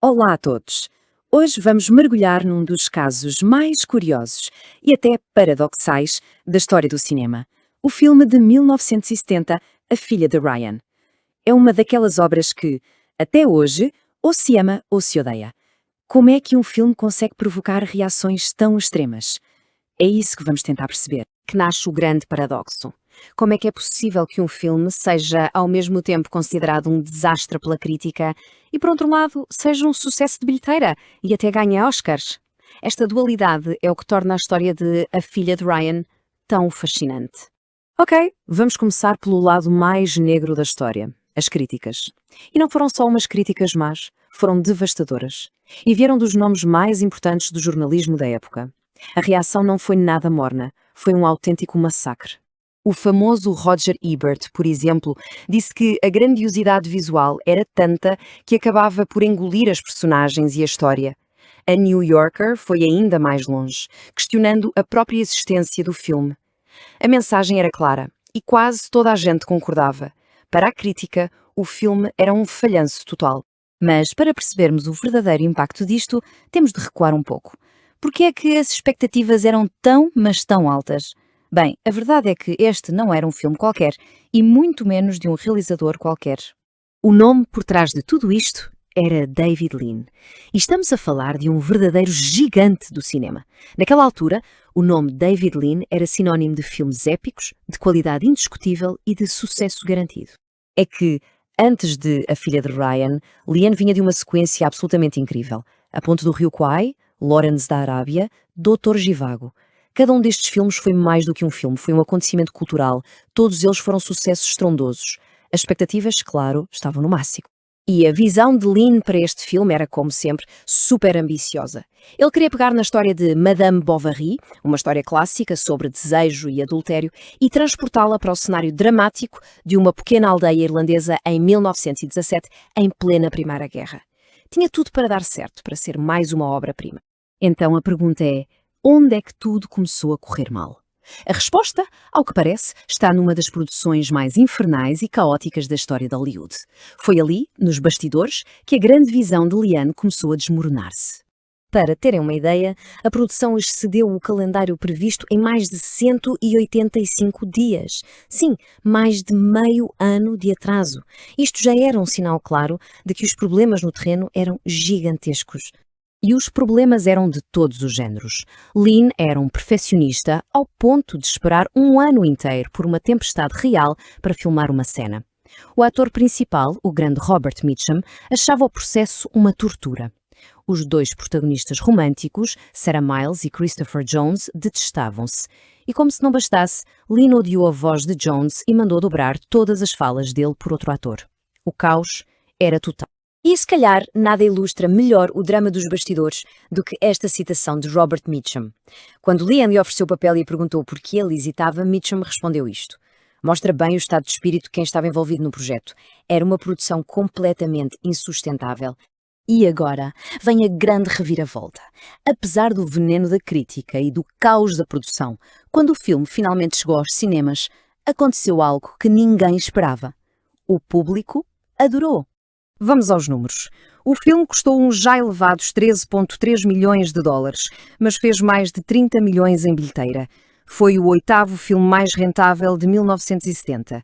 Olá a todos! Hoje vamos mergulhar num dos casos mais curiosos e até paradoxais da história do cinema. O filme de 1970, A Filha de Ryan. É uma daquelas obras que, até hoje, ou se ama ou se odeia. Como é que um filme consegue provocar reações tão extremas? É isso que vamos tentar perceber. Que nasce o grande paradoxo. Como é que é possível que um filme seja ao mesmo tempo considerado um desastre pela crítica e, por outro lado, seja um sucesso de bilheteira e até ganhe Oscars? Esta dualidade é o que torna a história de A Filha de Ryan tão fascinante. Ok, vamos começar pelo lado mais negro da história, as críticas. E não foram só umas críticas más, foram devastadoras. E vieram dos nomes mais importantes do jornalismo da época. A reação não foi nada morna, foi um autêntico massacre. O famoso Roger Ebert, por exemplo, disse que a grandiosidade visual era tanta que acabava por engolir as personagens e a história. A New Yorker foi ainda mais longe, questionando a própria existência do filme. A mensagem era clara e quase toda a gente concordava. Para a crítica, o filme era um falhanço total. Mas para percebermos o verdadeiro impacto disto, temos de recuar um pouco. Porque é que as expectativas eram tão, mas tão altas? Bem, a verdade é que este não era um filme qualquer, e muito menos de um realizador qualquer. O nome por trás de tudo isto era David Lean. E estamos a falar de um verdadeiro gigante do cinema. Naquela altura, o nome David Lean era sinónimo de filmes épicos, de qualidade indiscutível e de sucesso garantido. É que, antes de A Filha de Ryan, Lean vinha de uma sequência absolutamente incrível. A Ponte do Rio Kwai, Lawrence da Arábia, Doutor Zhivago. Cada um destes filmes foi mais do que um filme, foi um acontecimento cultural. Todos eles foram sucessos estrondosos. As expectativas, claro, estavam no máximo. E a visão de Lean para este filme era, como sempre, super ambiciosa. Ele queria pegar na história de Madame Bovary, uma história clássica sobre desejo e adultério, e transportá-la para o cenário dramático de uma pequena aldeia irlandesa em 1917, em plena Primeira Guerra. Tinha tudo para dar certo, para ser mais uma obra-prima. Então a pergunta é, onde é que tudo começou a correr mal? A resposta, ao que parece, está numa das produções mais infernais e caóticas da história de Hollywood. Foi ali, nos bastidores, que a grande visão de Lean começou a desmoronar-se. Para terem uma ideia, a produção excedeu o calendário previsto em mais de 185 dias. Sim, mais de meio ano de atraso. Isto já era um sinal claro de que os problemas no terreno eram gigantescos. E os problemas eram de todos os géneros. Lean era um perfeccionista ao ponto de esperar um ano inteiro por uma tempestade real para filmar uma cena. O ator principal, o grande Robert Mitchum, achava o processo uma tortura. Os dois protagonistas românticos, Sarah Miles e Christopher Jones, detestavam-se. E como se não bastasse, Lean odiou a voz de Jones e mandou dobrar todas as falas dele por outro ator. O caos era total. E se calhar nada ilustra melhor o drama dos bastidores do que esta citação de Robert Mitchum. Quando Lean lhe ofereceu o papel e perguntou por que ele hesitava, Mitchum respondeu isto. Mostra bem o estado de espírito de quem estava envolvido no projeto. Era uma produção completamente insustentável. E agora vem a grande reviravolta. Apesar do veneno da crítica e do caos da produção, quando o filme finalmente chegou aos cinemas, aconteceu algo que ninguém esperava. O público adorou. Vamos aos números. O filme custou uns já elevados 13,3 milhões de dólares, mas fez mais de 30 milhões em bilheteira. Foi o oitavo filme mais rentável de 1970.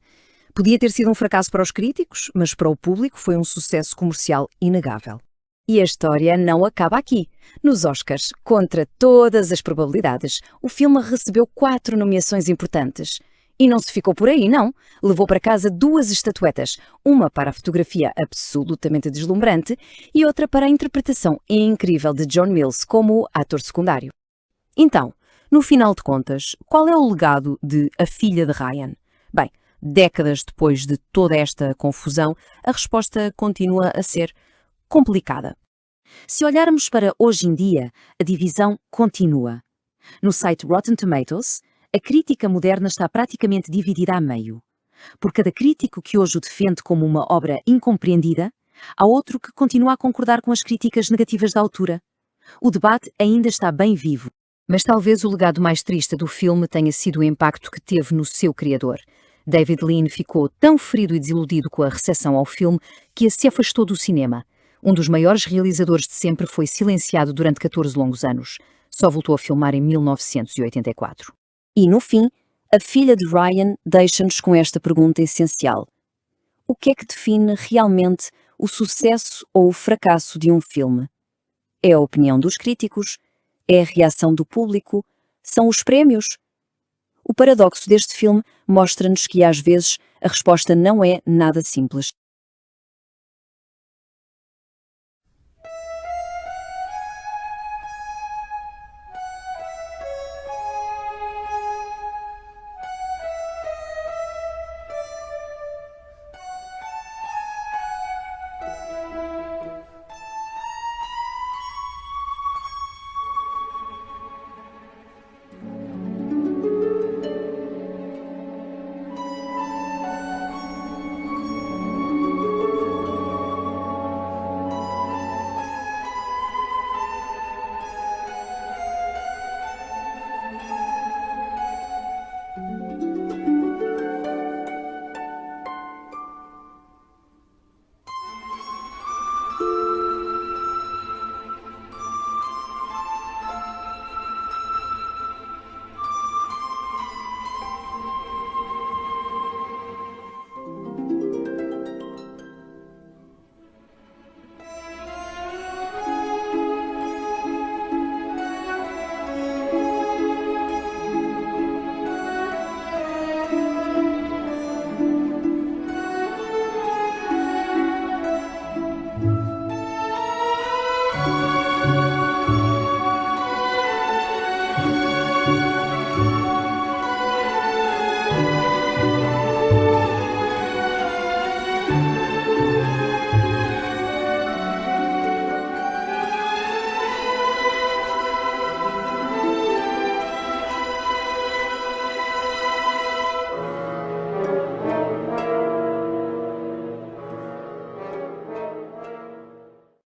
Podia ter sido um fracasso para os críticos, mas para o público foi um sucesso comercial inegável. E a história não acaba aqui. Nos Oscars, contra todas as probabilidades, o filme recebeu 4 nomeações importantes. E não se ficou por aí, não. Levou para casa 2 estatuetas, uma para a fotografia absolutamente deslumbrante e outra para a interpretação incrível de John Mills como ator secundário. Então, no final de contas, qual é o legado de A Filha de Ryan? Bem, décadas depois de toda esta confusão, a resposta continua a ser complicada. Se olharmos para hoje em dia, a divisão continua. No site Rotten Tomatoes, a crítica moderna está praticamente dividida a meio. Por cada crítico que hoje o defende como uma obra incompreendida, há outro que continua a concordar com as críticas negativas da altura. O debate ainda está bem vivo. Mas talvez o legado mais triste do filme tenha sido o impacto que teve no seu criador. David Lean ficou tão ferido e desiludido com a recepção ao filme que se afastou do cinema. Um dos maiores realizadores de sempre foi silenciado durante 14 longos anos. Só voltou a filmar em 1984. E, no fim, a filha de Ryan deixa-nos com esta pergunta essencial. O que é que define realmente o sucesso ou o fracasso de um filme? É a opinião dos críticos? É a reação do público? São os prémios? O paradoxo deste filme mostra-nos que, às vezes, a resposta não é nada simples.